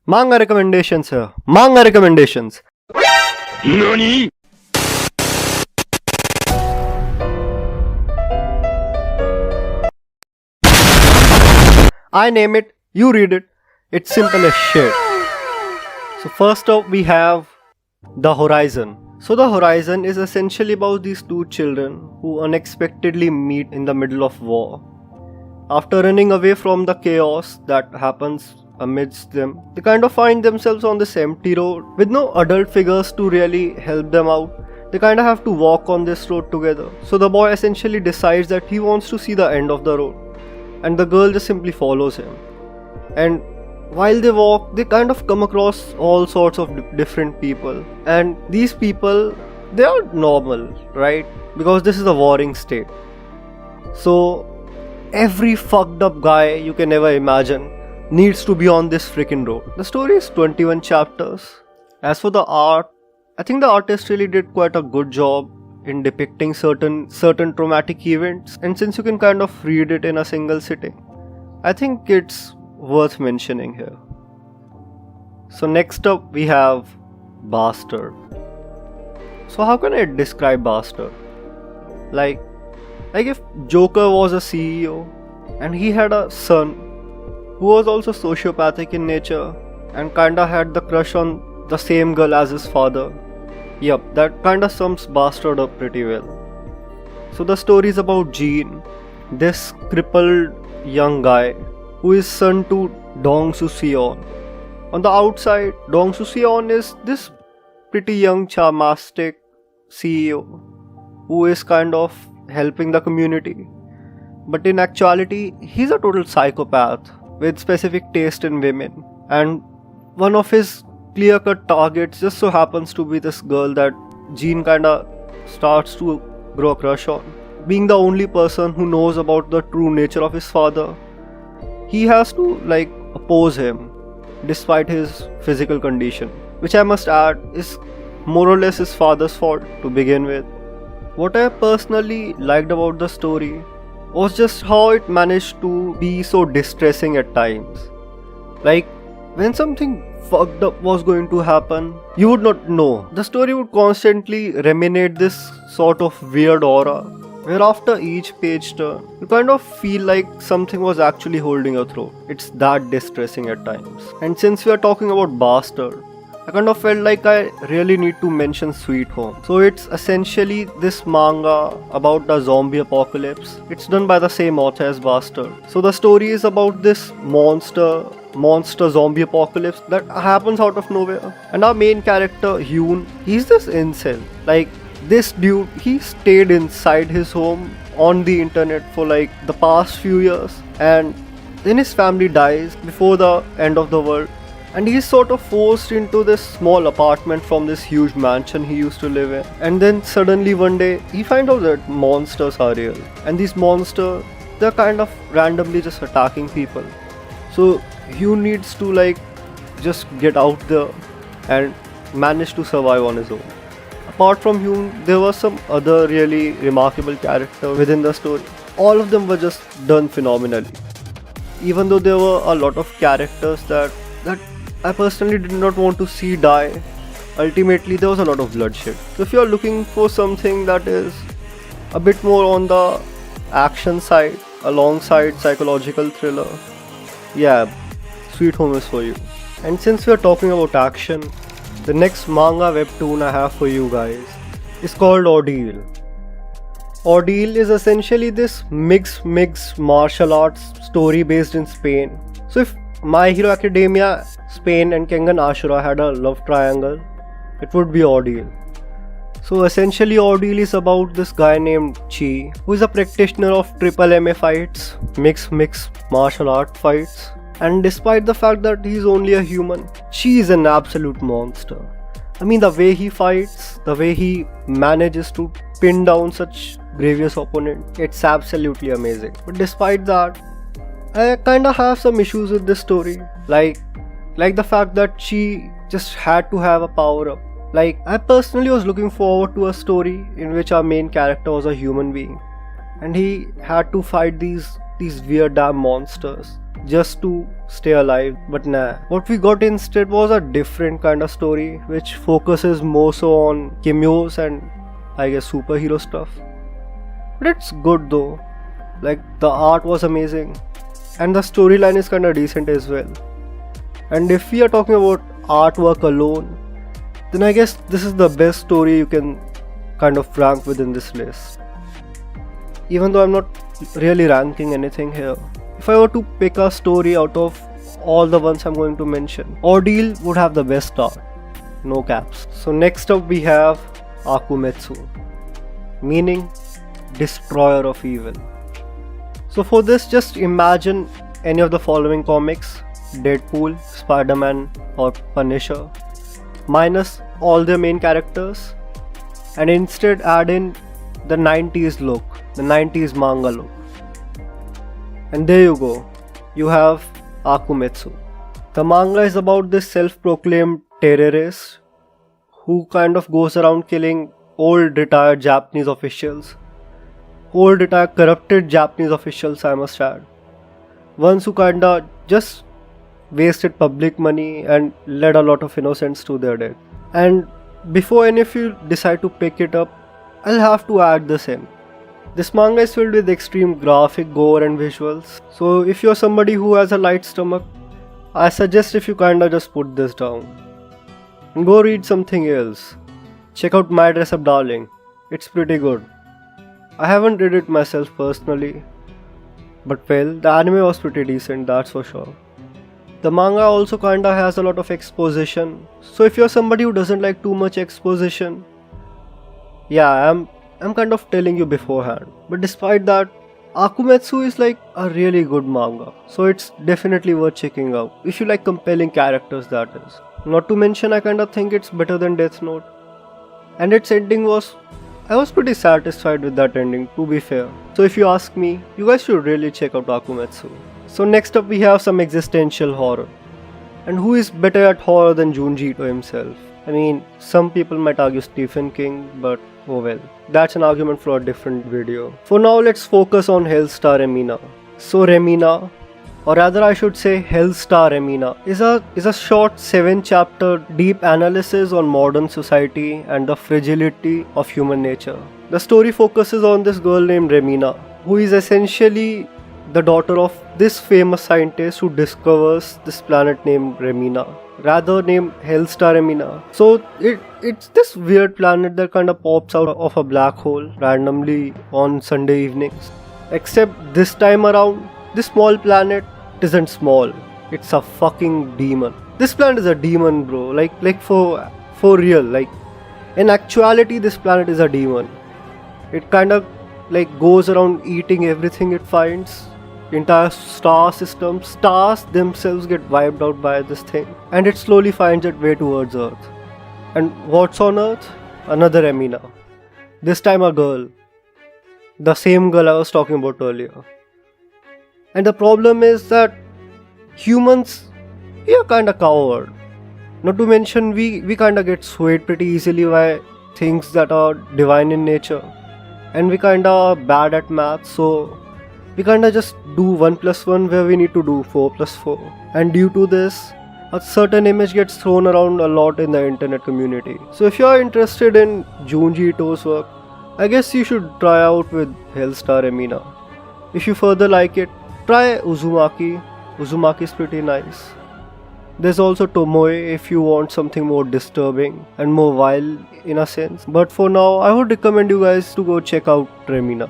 Manga recommendations here. Manga recommendations. NANI?! I name it, you read it. It's simple as shit. So first up we have The Horizon. So The Horizon is essentially about these two children who unexpectedly meet in the middle of war. After running away from the chaos that happens amidst them, they kind of find themselves on this empty road with no adult figures to really help them out. They kind of have to walk on this road together. So the boy essentially decides that he wants to see the end of the road, and the girl just simply follows him. And while they walk, they kind of come across all sorts of different people, and these people, they are normal, right? Because this is a warring state. So every fucked up guy you can ever imagine needs to be on this freaking road. The story is 21 chapters. As for the art, I think the artist really did quite a good job in depicting certain traumatic events, and since you can kind of read it in a single sitting, I think it's worth mentioning here. So next up we have Bastard. So how can I describe Bastard? Like if Joker was a CEO and he had a son who was also sociopathic in nature and kinda had the crush on the same girl as his father. Yep, that kinda sums Bastard up pretty well. So the story is about Jean, this crippled young guy who is son to Dong Su-seon. On the outside, Dong Su-seon is this pretty young charmastic CEO who is kind of helping the community. But in actuality, he's a total psychopath with specific taste in women. And one of his clear-cut targets just so happens to be this girl that Jean kinda starts to grow a crush on. Being the only person who knows about the true nature of his father, he has to oppose him despite his physical condition, which I must add is more or less his father's fault to begin with. What I personally liked about the story was just how it managed to be so distressing at times. Like when something fucked up was going to happen, you would not know. The story would constantly reminate this sort of weird aura where after each page turn, you kind of feel like something was actually holding your throat. It's that distressing at times. And since we are talking about Bastard, I kind of felt like I really need to mention Sweet Home. So it's essentially this manga about the zombie apocalypse. It's done by the same author as Bastard. So the story is about this monster zombie apocalypse that happens out of nowhere. And our main character, Hyun, he's this incel. This dude, he stayed inside his home on the internet for the past few years, and then his family dies before the end of the world, and he's sort of forced into this small apartment from this huge mansion he used to live in. And then suddenly one day he finds out that monsters are real, and these monsters, they're kind of randomly just attacking people. So Hugh needs to just get out there and manage to survive on his own. Apart from Hugh, there were some other really remarkable characters within the story. All of them were just done phenomenally. Even though there were a lot of characters that I personally did not want to see die, ultimately there was a lot of bloodshed. So if you are looking for something that is a bit more on the action side alongside psychological thriller, yeah, Sweet Home is for you. And since we are talking about action, the next manga webtoon I have for you guys is called Ordeal. Ordeal is essentially this mixed martial arts story based in Spain. So if My Hero Academia, Spain and Kengan Ashura had a love triangle, it would be Ordeal. So essentially Ordeal is about this guy named Chi, who is a practitioner of triple MA fights, mixed martial art fights. And despite the fact that he's only a human, Chi is an absolute monster. I mean, the way he fights, the way he manages to pin down such grievous opponent, it's absolutely amazing. But despite that, I kinda have some issues with this story. Like the fact that Chi just had to have a power up. I personally was looking forward to a story in which our main character was a human being, and he had to fight these weird damn monsters. just to stay alive. But nah, what we got instead was a different kind of story which focuses more so on cameos and I guess superhero stuff. But it's good though. Like the art was amazing and the storyline is kinda decent as well. And if we are talking about artwork alone, then I guess this is the best story you can kind of rank within this list. Even though I'm not really ranking anything here, if I were to pick a story out of all the ones I'm going to mention, Ordeal would have the best art, no caps. So next up we have Akumetsu, meaning destroyer of evil. So for this, just imagine any of the following comics: Deadpool, Spider-Man or Punisher, minus all their main characters, and instead add in the 90s look, the 90s manga look. And there you go, you have Akumetsu. The manga is about this self-proclaimed terrorist who kind of goes around killing old retired Japanese officials. Old retired corrupted Japanese officials, I must add. Ones who kinda just wasted public money and led a lot of innocents to their death. And before any of you decide to pick it up, I'll have to add this in. This manga is filled with extreme graphic gore and visuals. So if you're somebody who has a light stomach, I suggest if you kinda just put this down and go read something else. Check out My Dress Up Darling. It's pretty good. I haven't read it myself personally, but well, the anime was pretty decent, that's for sure. The manga also kinda has a lot of exposition, so if you're somebody who doesn't like too much exposition, yeah, I'm kind of telling you beforehand. But despite that, Akumetsu is like a really good manga, so it's definitely worth checking out if you like compelling characters, that is. Not to mention, I kinda think it's better than Death Note, and its ending I was pretty satisfied with that ending, to be fair. So if you ask me, you guys should really check out Akumetsu. So next up we have some existential horror. And who is better at horror than Junji Ito himself? I mean, some people might argue Stephen King, but oh well. That's an argument for a different video. For now, let's focus on Hellstar Remina. So Remina, or rather I should say Hellstar Remina, is a short 7-chapter deep analysis on modern society and the fragility of human nature. The story focuses on this girl named Remina, who is essentially the daughter of this famous scientist who discovers this planet named Remina, rather named Hellstar Remina. So it's this weird planet that kind of pops out of a black hole randomly on Sunday evenings. Except this time around, this small planet isn't small, it's a fucking demon. This planet is a demon, bro, like for real. Like in actuality, this planet is a demon. It kind of like goes around eating everything it finds. Entire star systems, stars themselves get wiped out by this thing, and it slowly finds its way towards Earth. And what's on Earth? Another Remina. This time a girl. The same girl I was talking about earlier. And the problem is that humans, we are kinda coward. Not to mention we kinda get swayed pretty easily by things that are divine in nature. And we kinda are bad at math, so we kinda just do 1 plus 1 where we need to do 4 plus 4. And due to this, a certain image gets thrown around a lot in the internet community. So if you are interested in Junji Ito's work, I guess you should try out with Hellstar Remina. If you further like it, try Uzumaki. Uzumaki is pretty nice. There's also Tomoe if you want something more disturbing and more wild in a sense. But for now, I would recommend you guys to go check out Remina.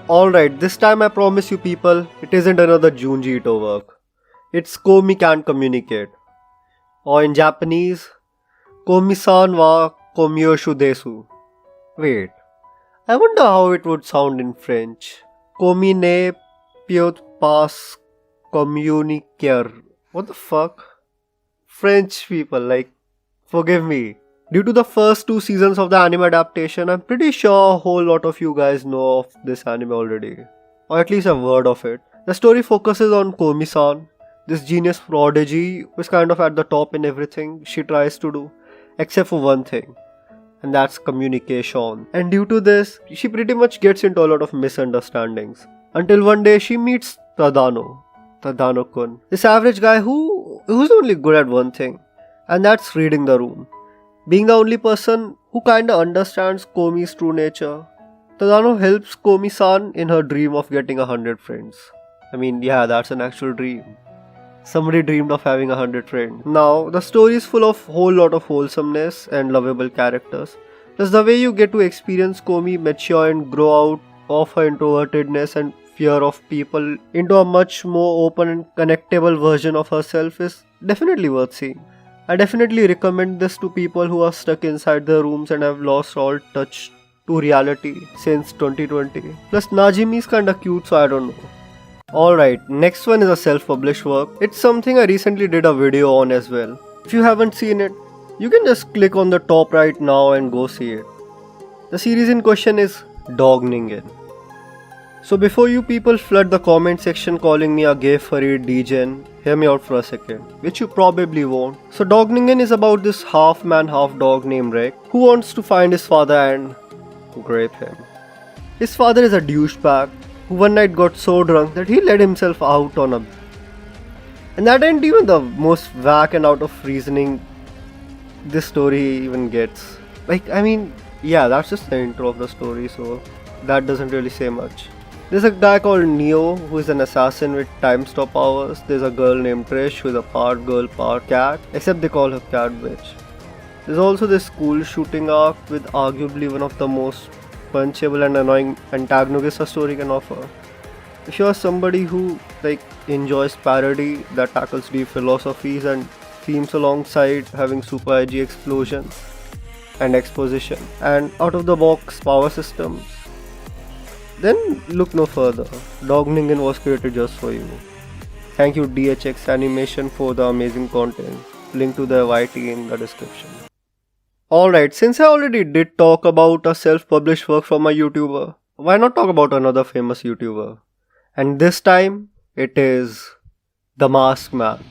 Alright, this time I promise you people, it isn't another Junji Ito work. It's Komi Can't Communicate. Or in Japanese, Komi-san wa komioshu desu. Wait, I wonder how it would sound in French. Komi ne peut pas communiquer. What the fuck? French people, like, forgive me. Due to the first 2 seasons of the anime adaptation, I'm pretty sure a whole lot of you guys know of this anime already. Or at least a word of it. The story focuses on Komi-san, this genius prodigy who is kind of at the top in everything she tries to do, except for one thing, and that's communication. And due to this, she pretty much gets into a lot of misunderstandings. Until one day she meets Tadano. Tadano-kun. This average guy who's only good at one thing, and that's reading the room. Being the only person who kinda understands Komi's true nature, Tadano helps Komi-san in her dream of getting 100 friends. I mean, yeah, that's an actual dream. Somebody dreamed of having 100 friends. Now, the story is full of whole lot of wholesomeness and lovable characters. Plus, the way you get to experience Komi mature and grow out of her introvertedness and fear of people into a much more open and connectable version of herself is definitely worth seeing. I definitely recommend this to people who are stuck inside their rooms and have lost all touch to reality since 2020. Plus, Najimi is kinda cute, so I don't know. Alright, next one is a self-published work. It's something I recently did a video on as well. If you haven't seen it, you can just click on the top right now and go see it. The series in question is Dog Ningen. So before you people flood the comment section calling me a gay furry degen, hear me out for a second, which you probably won't. So Dog Ningen is about this half man half dog named Rick who wants to find his father and grape him. His father is a douchebag who one night got so drunk that he let himself out on a... And that ain't even the most whack and out of reasoning this story even gets. Like, I mean, yeah, that's just the intro of the story, so that doesn't really say much. There's a guy called Neo who is an assassin with time stop powers. There's a girl named Trish who is a part girl, part cat, except they call her Cat Bitch. There's also this school shooting arc with arguably one of the most punchable and annoying antagonists a story can offer. If you're somebody who enjoys parody that tackles deep philosophies and themes alongside having super edgy explosions and exposition and out of the box power systems, then look no further. Dog Ningen was created just for you. Thank you DHX Animation for the amazing content. Link to their YT in the description. Alright, since I already did talk about a self-published work from a YouTuber, why not talk about another famous YouTuber? And this time, it is The Masked Man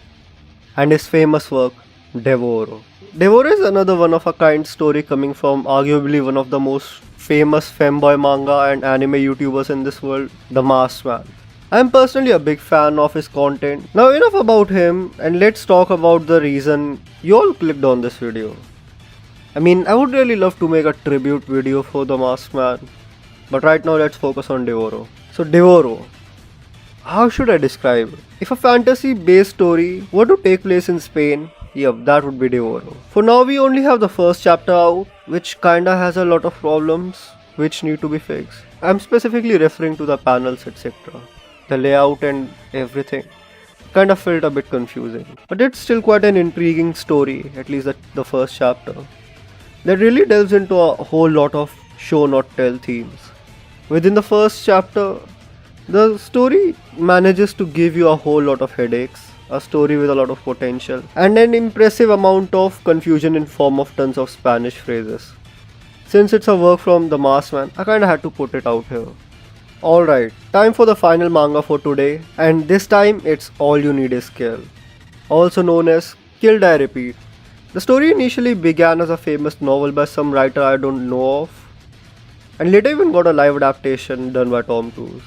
and his famous work, Devoro. Devoro is another one of a kind story coming from arguably one of the most famous femboy manga and anime YouTubers in this world, The Masked Man. I am personally a big fan of his content. Now enough about him, and let's talk about the reason you all clicked on this video. I mean, I would really love to make a tribute video for The Masked Man, but right now let's focus on Devoro. So Devoro, how should I describe it? If a fantasy based story were to take place in Spain, yep, that would be Devoro. For now we only have the first chapter out, which kinda has a lot of problems which need to be fixed. I'm specifically referring to the panels, etc. The layout and everything kinda felt a bit confusing. But it's still quite an intriguing story, at least the first chapter, that really delves into a whole lot of show not tell themes. Within the first chapter, the story manages to give you a whole lot of headaches, a story with a lot of potential, and an impressive amount of confusion in form of tons of Spanish phrases. Since it's a work from The Masked Man, I kinda had to put it out here. Alright, time for the final manga for today, and this time it's All You Need Is Kill, also known as Kill Die Repeat. The story initially began as a famous novel by some writer I don't know of, and later even got a live adaptation done by Tom Cruise.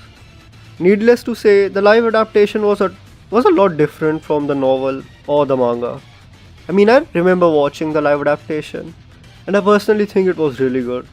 Needless to say, the live adaptation was a lot different from the novel or the manga. I mean, I remember watching the live adaptation, and I personally think it was really good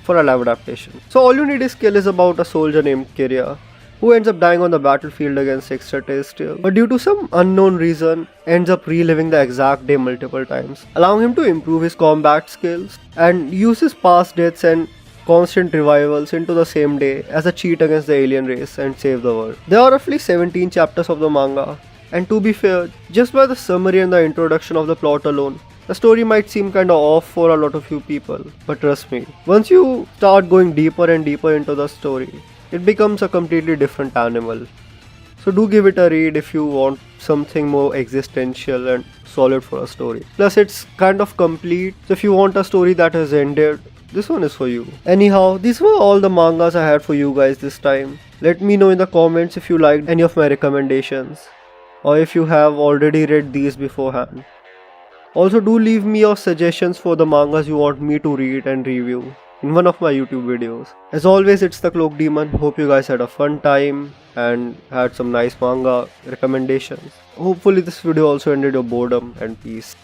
for a live adaptation. So All You Need Is Kill is about a soldier named Kiria who ends up dying on the battlefield against extraterrestrial, but due to some unknown reason ends up reliving the exact day multiple times, allowing him to improve his combat skills and use his past deaths and constant revivals into the same day as a cheat against the alien race and save the world. There are roughly 17 chapters of the manga, and to be fair, just by the summary and the introduction of the plot alone, the story might seem kinda off for a lot of you people, but trust me, once you start going deeper and deeper into the story, it becomes a completely different animal. So do give it a read if you want something more existential and solid for a story. Plus it's kind of complete, so if you want a story that has ended, this one is for you. Anyhow, these were all the mangas I had for you guys this time. Let me know in the comments if you liked any of my recommendations, or if you have already read these beforehand. Also do leave me your suggestions for the mangas you want me to read and review. in one of my YouTube videos. As always, it's the Cloak Demon. Hope you guys had a fun time and had some nice manga recommendations. Hopefully this video also ended your boredom, and peace.